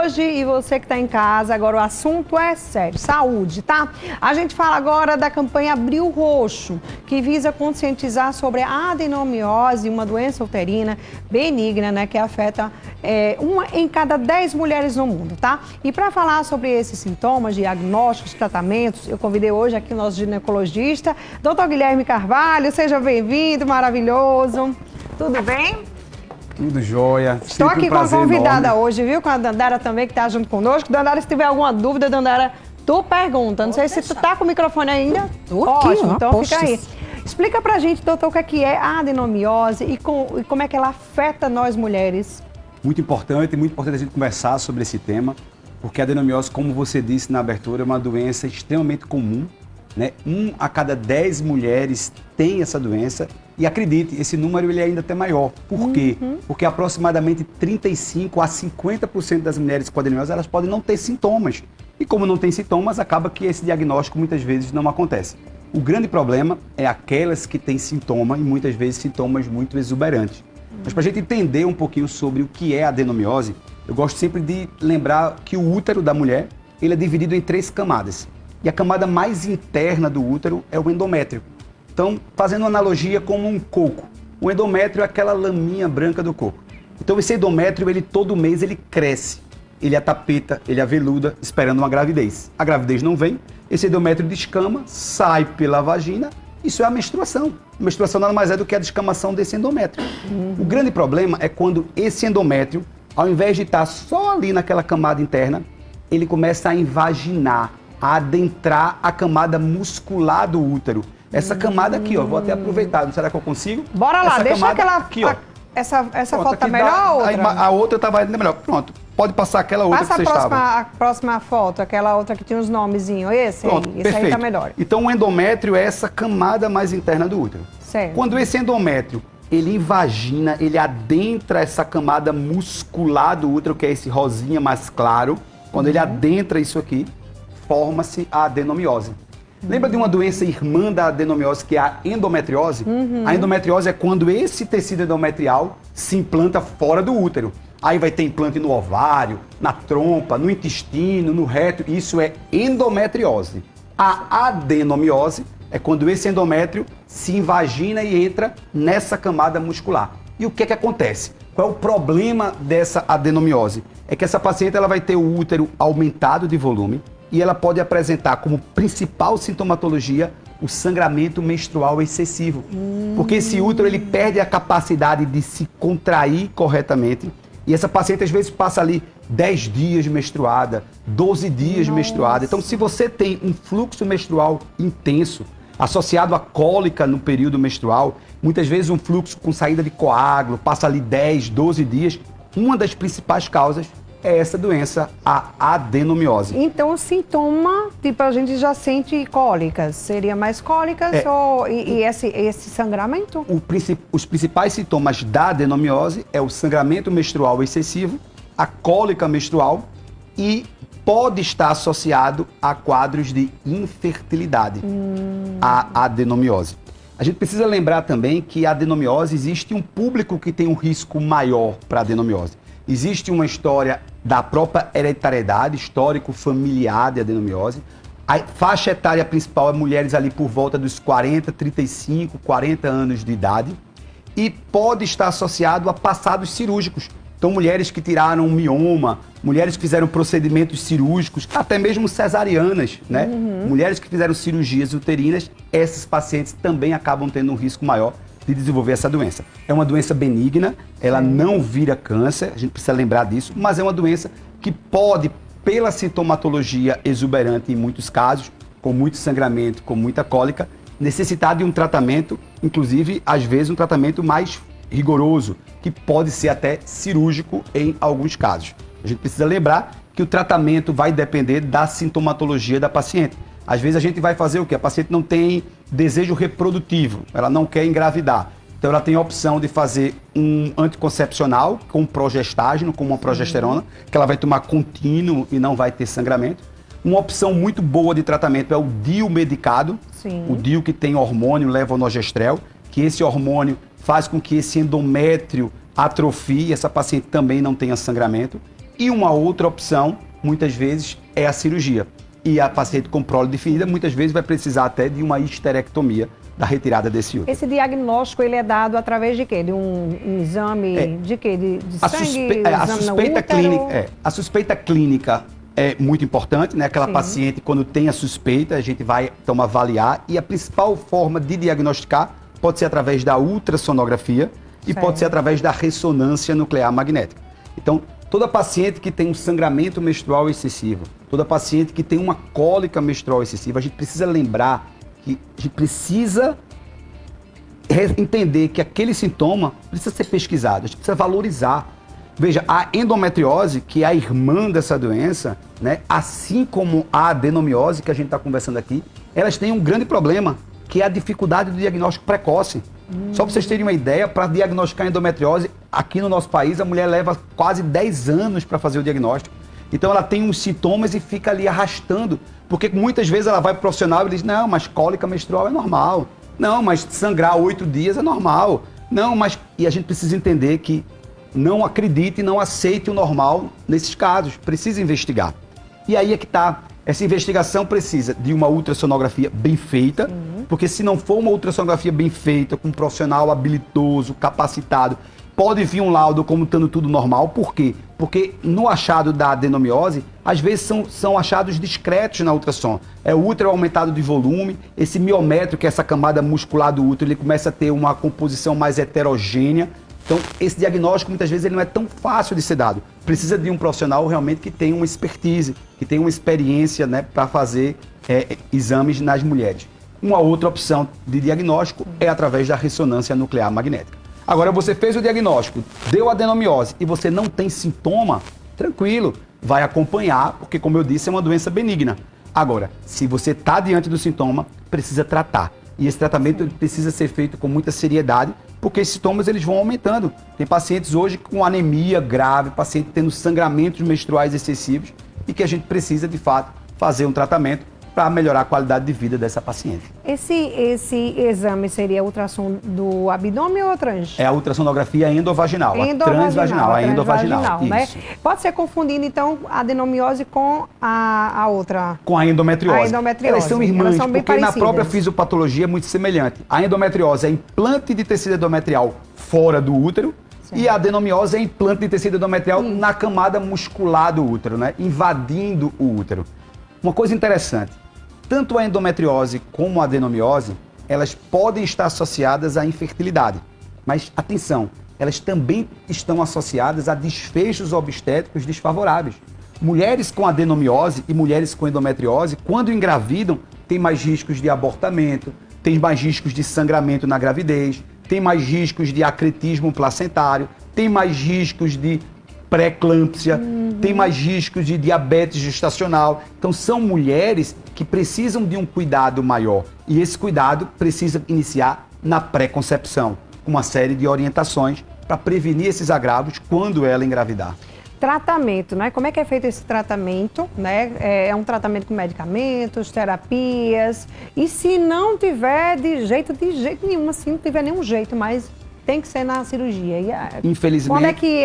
hoje e você que está em casa, agora o assunto é sério, saúde, tá? A gente fala agora da campanha Abril Roxo, que visa conscientizar sobre a adenomiose, uma doença uterina benigna, né, que afeta uma em cada 10 mulheres no mundo, tá? E para falar sobre esses sintomas, diagnósticos, tratamentos, eu convidei hoje aqui o nosso ginecologista, Dr. Guilherme Carvalho. Seja bem-vindo, maravilhoso. Tudo bem? Tudo jóia. Estou aqui com a convidada hoje, viu? Com a Dandara também, que está junto conosco. Dandara, se tiver alguma dúvida, Dandara, tu pergunta. Não sei se tu tá com o microfone ainda. Ótimo, então fica aí. Explica pra gente, doutor, o que é a adenomiose e como é que ela afeta nós mulheres. Muito importante a gente conversar sobre esse tema, porque a adenomiose, como você disse na abertura, é uma doença extremamente comum, né? 1 a cada 10 mulheres tem essa doença e acredite, esse número ele é ainda até maior. Por quê? Porque aproximadamente 35 a 50% das mulheres com adenomiose, elas podem não ter sintomas. E como não tem sintomas, acaba que esse diagnóstico muitas vezes não acontece. O grande problema é aquelas que têm sintoma e muitas vezes sintomas muito exuberantes. Mas para a gente entender um pouquinho sobre o que é a adenomiose, eu gosto sempre de lembrar que o útero da mulher ele é dividido em 3 camadas. E a camada mais interna do útero é o endométrio. Então, fazendo uma analogia como um coco. O endométrio é aquela laminha branca do coco. Então, esse endométrio, ele todo mês ele cresce. Ele atapeta, ele aveluda, esperando uma gravidez. A gravidez não vem, esse endométrio descama, sai pela vagina. Isso é a menstruação. A menstruação nada mais é do que a descamação desse endométrio. O grande problema é quando esse endométrio, ao invés de estar só ali naquela camada interna, ele começa a invaginar, a adentrar a camada muscular do útero. Essa camada aqui, ó, vou até aproveitar, será que eu consigo? Bora lá, essa deixa aquela aqui, ó. Essa Pronto, foto tá melhor ou outra? A outra estava ainda melhor. Pronto, pode passar aquela outra que você estava. Passa a próxima foto, aquela outra que tinha os nomezinhos. Pronto, esse perfeito. aí tá melhor. Então o endométrio é essa camada mais interna do útero. Certo. Quando esse endométrio, ele invagina, ele adentra essa camada muscular do útero, que é esse rosinha mais claro, quando ele adentra isso aqui, forma-se a adenomiose. Lembra de uma doença irmã da adenomiose, que é a endometriose? A endometriose é quando esse tecido endometrial se implanta fora do útero. Aí vai ter implante no ovário, na trompa, no intestino, no reto. Isso é endometriose. A adenomiose é quando esse endométrio se invagina e entra nessa camada muscular. E o que é que acontece? Qual é o problema dessa adenomiose? É que essa paciente ela vai ter o útero aumentado de volume, e ela pode apresentar como principal sintomatologia o sangramento menstrual excessivo. Porque esse útero ele perde a capacidade de se contrair corretamente e essa paciente às vezes passa ali 10 dias menstruada, 12 dias menstruada. Então se você tem um fluxo menstrual intenso, associado à cólica no período menstrual, muitas vezes um fluxo com saída de coágulo, passa ali 10, 12 dias, uma das principais causas é essa doença, a adenomiose. Então, o sintoma, tipo, a gente já sente cólicas. Seria mais cólicas e esse sangramento? Os principais sintomas da adenomiose é o sangramento menstrual excessivo, a cólica menstrual e pode estar associado a quadros de infertilidade, a adenomiose. A gente precisa lembrar também que a adenomiose existe um público que tem um risco maior para a adenomiose. Existe uma história da própria hereditariedade, histórico familiar de adenomiose. A faixa etária principal é mulheres ali por volta dos 40, 35, 40 anos de idade. E pode estar associado a passados cirúrgicos. Então, mulheres que tiraram um mioma, mulheres que fizeram procedimentos cirúrgicos, até mesmo cesarianas, né? Mulheres que fizeram cirurgias uterinas, esses pacientes também acabam tendo um risco maior de desenvolver essa doença. É uma doença benigna, ela não vira câncer, a gente precisa lembrar disso, mas é uma doença que pode, pela sintomatologia exuberante em muitos casos, com muito sangramento, com muita cólica, necessitar de um tratamento, inclusive, às vezes, um tratamento mais rigoroso, que pode ser até cirúrgico em alguns casos. A gente precisa lembrar que o tratamento vai depender da sintomatologia da paciente. Às vezes a gente vai fazer o quê? A paciente não tem desejo reprodutivo, ela não quer engravidar. Então ela tem a opção de fazer um anticoncepcional com progestágeno, com uma progesterona, que ela vai tomar contínuo e não vai ter sangramento. Uma opção muito boa de tratamento é o DIU medicado, o DIU que tem hormônio levonorgestrel, que esse hormônio faz com que esse endométrio atrofie, essa paciente também não tenha sangramento. E uma outra opção, muitas vezes, é a cirurgia. E a paciente com prole definida, muitas vezes, vai precisar até de uma histerectomia, da retirada desse útero. Esse diagnóstico, ele é dado através de quê? De um exame de quê? De sangue, a suspeita clínica, a suspeita clínica é muito importante, né? Aquela paciente, quando tem a suspeita, a gente vai então avaliar, e a principal forma de diagnosticar pode ser através da ultrassonografia e pode ser através da ressonância nuclear magnética. Então, toda paciente que tem um sangramento menstrual excessivo, toda paciente que tem uma cólica menstrual excessiva, a gente precisa lembrar que a gente precisa entender que aquele sintoma precisa ser pesquisado, a gente precisa valorizar. Veja, a endometriose, que é a irmã dessa doença, né, assim como a adenomiose, que a gente está conversando aqui, elas têm um grande problema, que é a dificuldade do diagnóstico precoce. Só para vocês terem uma ideia, para diagnosticar endometriose, aqui no nosso país, a mulher leva quase 10 anos para fazer o diagnóstico. Então ela tem uns sintomas e fica ali arrastando, porque muitas vezes ela vai para o profissional e diz, não, mas cólica menstrual é normal. Não, mas sangrar 8 dias é normal. Não, mas... E a gente precisa entender que não acredite e não aceite o normal nesses casos. Precisa investigar. E aí é que está. Essa investigação precisa de uma ultrassonografia bem feita, porque se não for uma ultrassonografia bem feita, com um profissional habilidoso, capacitado, pode vir um laudo como estando tudo normal. Por quê? Porque no achado da adenomiose, às vezes são achados discretos na ultrassom. É o útero aumentado de volume, esse miométrio, que é essa camada muscular do útero, ele começa a ter uma composição mais heterogênea. Então, esse diagnóstico, muitas vezes, ele não é tão fácil de ser dado. Precisa de um profissional realmente que tenha uma expertise, que tenha uma experiência, né, para fazer exames nas mulheres. Uma outra opção de diagnóstico é através da ressonância nuclear magnética. Agora, você fez o diagnóstico, deu adenomiose e você não tem sintoma, tranquilo, vai acompanhar, porque, como eu disse, é uma doença benigna. Agora, se você está diante do sintoma, precisa tratar. E esse tratamento precisa ser feito com muita seriedade, porque esses sintomas eles vão aumentando. Tem pacientes hoje com anemia grave, paciente tendo sangramentos menstruais excessivos e que a gente precisa, de fato, fazer um tratamento para melhorar a qualidade de vida dessa paciente. Esse exame seria a ultrassom do abdômen ou trans? É a ultrassonografia endovaginal, a transvaginal, a endovaginal. Né? Isso. Pode ser confundindo, então, a adenomiose com a outra? Com a endometriose. A endometriose. Elas são irmãs, elas são bem porque parecidas. na própria fisiopatologia é muito semelhante. A endometriose é implante de tecido endometrial fora do útero, certo. E a adenomiose é implante de tecido endometrial na camada muscular do útero, né? Invadindo o útero. Uma coisa interessante, tanto a endometriose como a adenomiose, elas podem estar associadas à infertilidade. Mas, atenção, elas também estão associadas a desfechos obstétricos desfavoráveis. Mulheres com adenomiose e mulheres com endometriose, quando engravidam, têm mais riscos de abortamento, têm mais riscos de sangramento na gravidez, têm mais riscos de acretismo placentário, têm mais riscos de pré-eclâmpsia, tem mais riscos de diabetes gestacional. Então, são mulheres que precisam de um cuidado maior. E esse cuidado precisa iniciar na pré-concepção, com uma série de orientações para prevenir esses agravos quando ela engravidar. Tratamento, né? Como é que é feito esse tratamento, né? É um tratamento com medicamentos, terapias. E se não tiver de jeito nenhum, assim, não tiver nenhum jeito, mas tem que ser na cirurgia. E, infelizmente. Como é que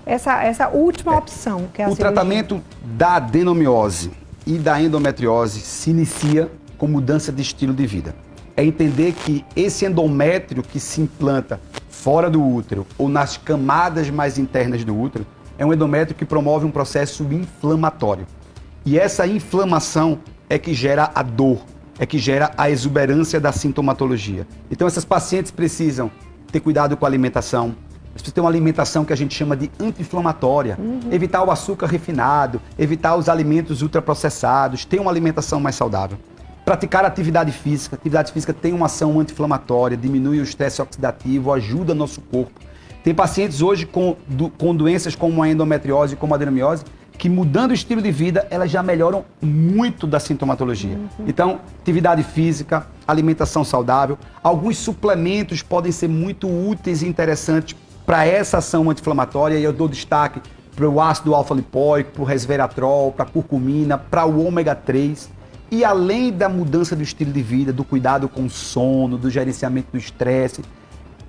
essa última opção? Que é a o cirurgia? Tratamento da adenomiose e da endometriose se inicia com mudança de estilo de vida. É entender que esse endométrio que se implanta fora do útero ou nas camadas mais internas do útero é um endométrio que promove um processo inflamatório. E essa inflamação é que gera a dor, é que gera a exuberância da sintomatologia. Então essas pacientes precisam ter cuidado com a alimentação, precisa ter uma alimentação que a gente chama de anti-inflamatória, evitar o açúcar refinado, evitar os alimentos ultraprocessados, ter uma alimentação mais saudável. Praticar atividade física tem uma ação anti-inflamatória, diminui o estresse oxidativo, ajuda nosso corpo. Tem pacientes hoje com doenças como a endometriose e como a adenomiose, que mudando o estilo de vida, elas já melhoram muito da sintomatologia. Então, atividade física, alimentação saudável, alguns suplementos podem ser muito úteis e interessantes para essa ação anti-inflamatória, e eu dou destaque para o ácido alfa-lipóico, para o resveratrol, para a curcumina, para o ômega 3. E além da mudança do estilo de vida, do cuidado com o sono, do gerenciamento do estresse,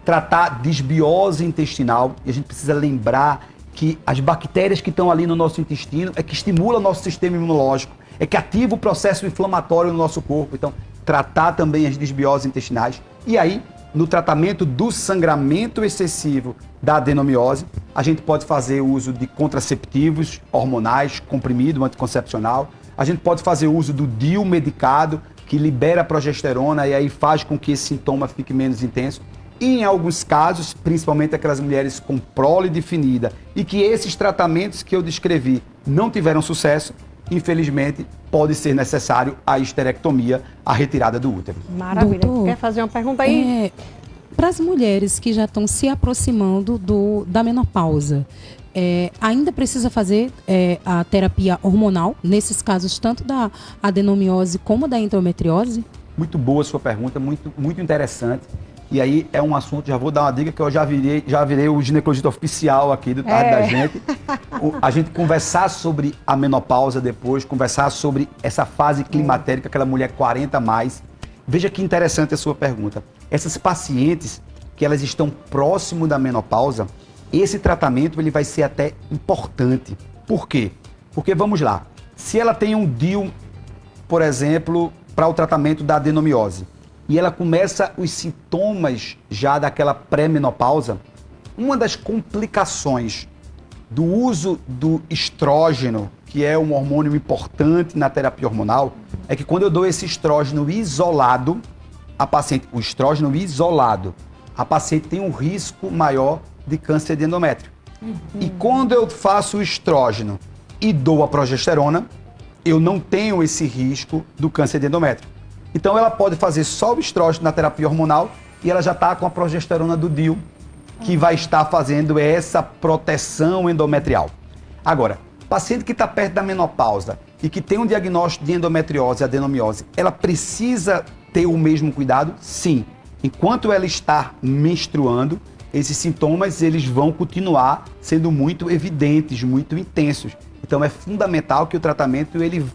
tratar disbiose intestinal, e a gente precisa lembrar que as bactérias que estão ali no nosso intestino é que estimula o nosso sistema imunológico, é que ativa o processo inflamatório no nosso corpo. Então, tratar também as disbioses intestinais. E aí, no tratamento do sangramento excessivo da adenomiose, a gente pode fazer uso de contraceptivos hormonais, comprimido anticoncepcional. A gente pode fazer uso do DIU medicado, que libera progesterona e aí faz com que esse sintoma fique menos intenso. E em alguns casos, principalmente aquelas mulheres com prole definida e que esses tratamentos que eu descrevi não tiveram sucesso, infelizmente, pode ser necessário a histerectomia, a retirada do útero. Maravilha. Doutor, quer fazer uma pergunta aí? Para as mulheres que já estão se aproximando da menopausa, ainda precisa fazer a terapia hormonal, nesses casos, tanto da adenomiose como da endometriose? Muito boa a sua pergunta, muito, muito interessante. E aí é um assunto, já vou dar uma dica, que eu já virei o ginecologista oficial aqui do Tarde da Gente. A gente conversar sobre a menopausa depois, conversar sobre essa fase climatérica, aquela mulher 40 a mais. Veja que interessante a sua pergunta. Essas pacientes que elas estão próximo da menopausa, esse tratamento ele vai ser até importante. Por quê? Porque, vamos lá, se ela tem um DIU, por exemplo, para o tratamento da adenomiose, e ela começa os sintomas já daquela pré-menopausa, uma das complicações do uso do estrógeno, que é um hormônio importante na terapia hormonal, é que quando eu dou esse estrógeno isolado, o estrógeno isolado, a paciente tem um risco maior de câncer de endométrio. E quando eu faço o estrógeno e dou a progesterona, eu não tenho esse risco do câncer de endométrio. Então ela pode fazer só o estrógeno na terapia hormonal e ela já está com a progesterona do DIU, que vai estar fazendo essa proteção endometrial. Agora, paciente que está perto da menopausa e que tem um diagnóstico de endometriose e adenomiose, ela precisa ter o mesmo cuidado? Sim. Enquanto ela está menstruando, esses sintomas eles vão continuar sendo muito evidentes, muito intensos. Então é fundamental que o tratamento ele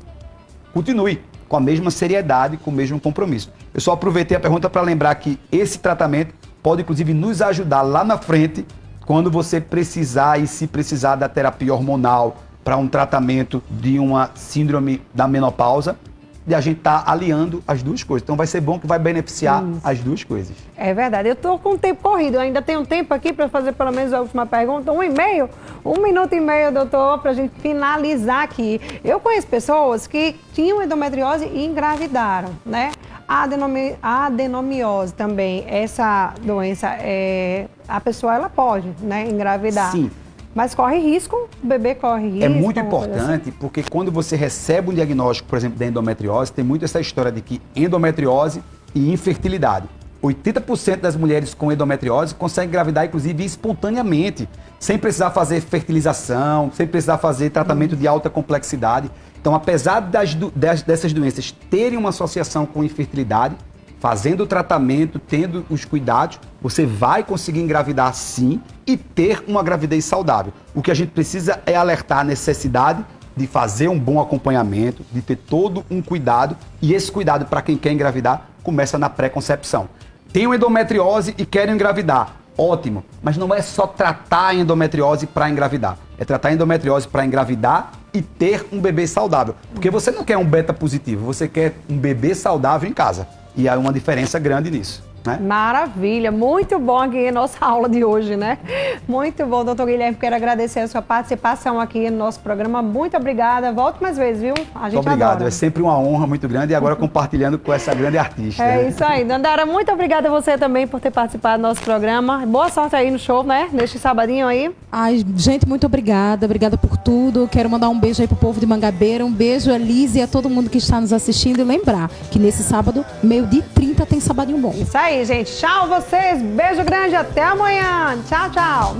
continue com a mesma seriedade, com o mesmo compromisso. Eu só aproveitei a pergunta para lembrar que esse tratamento pode, inclusive, nos ajudar lá na frente, quando você precisar e se precisar da terapia hormonal para um tratamento de uma síndrome da menopausa, e a gente está aliando as duas coisas. Então vai ser bom que vai beneficiar as duas coisas. É verdade. Eu estou com o tempo corrido. Eu ainda tenho tempo aqui para fazer pelo menos a última pergunta. 1 minuto e meio, doutor, para a gente finalizar aqui. Eu conheço pessoas que tinham endometriose e engravidaram, né? A adenomiose também, essa doença, a pessoa ela pode, né, engravidar. Sim. Mas corre risco, o bebê corre risco. É muito importante, porque quando você recebe um diagnóstico, por exemplo, da endometriose, tem muito essa história de que endometriose e infertilidade. 80% das mulheres com endometriose conseguem engravidar, inclusive, espontaneamente, sem precisar fazer fertilização, sem precisar fazer tratamento de alta complexidade. Então, apesar dessas doenças terem uma associação com infertilidade, fazendo o tratamento, tendo os cuidados, você vai conseguir engravidar sim e ter uma gravidez saudável. O que a gente precisa é alertar a necessidade de fazer um bom acompanhamento, de ter todo um cuidado, e esse cuidado para quem quer engravidar começa na pré-concepção. Tenho endometriose e quero engravidar. Ótimo, mas não é só tratar a endometriose para engravidar. É tratar a endometriose para engravidar e ter um bebê saudável. Porque você não quer um beta positivo, você quer um bebê saudável em casa. E há uma diferença grande nisso, né? Maravilha, muito bom aqui a nossa aula de hoje, né? Muito bom, doutor Guilherme, quero agradecer a sua participação aqui no nosso programa. Muito obrigada, volte mais vezes, viu? A gente muito obrigado, adora. É sempre uma honra muito grande e agora compartilhando com essa grande artista. É isso aí, Dandara, muito obrigada a você também por ter participado do nosso programa. Boa sorte aí no show, né? Neste sabadinho aí. Ai, gente, muito obrigada por tudo. Quero mandar um beijo aí pro povo de Mangabeira, um beijo a Liz e a todo mundo que está nos assistindo e lembrar que nesse sábado, 12h30, tem Sabadinho Bom. Isso aí, gente. Tchau vocês, beijo grande, até amanhã. Tchau, tchau.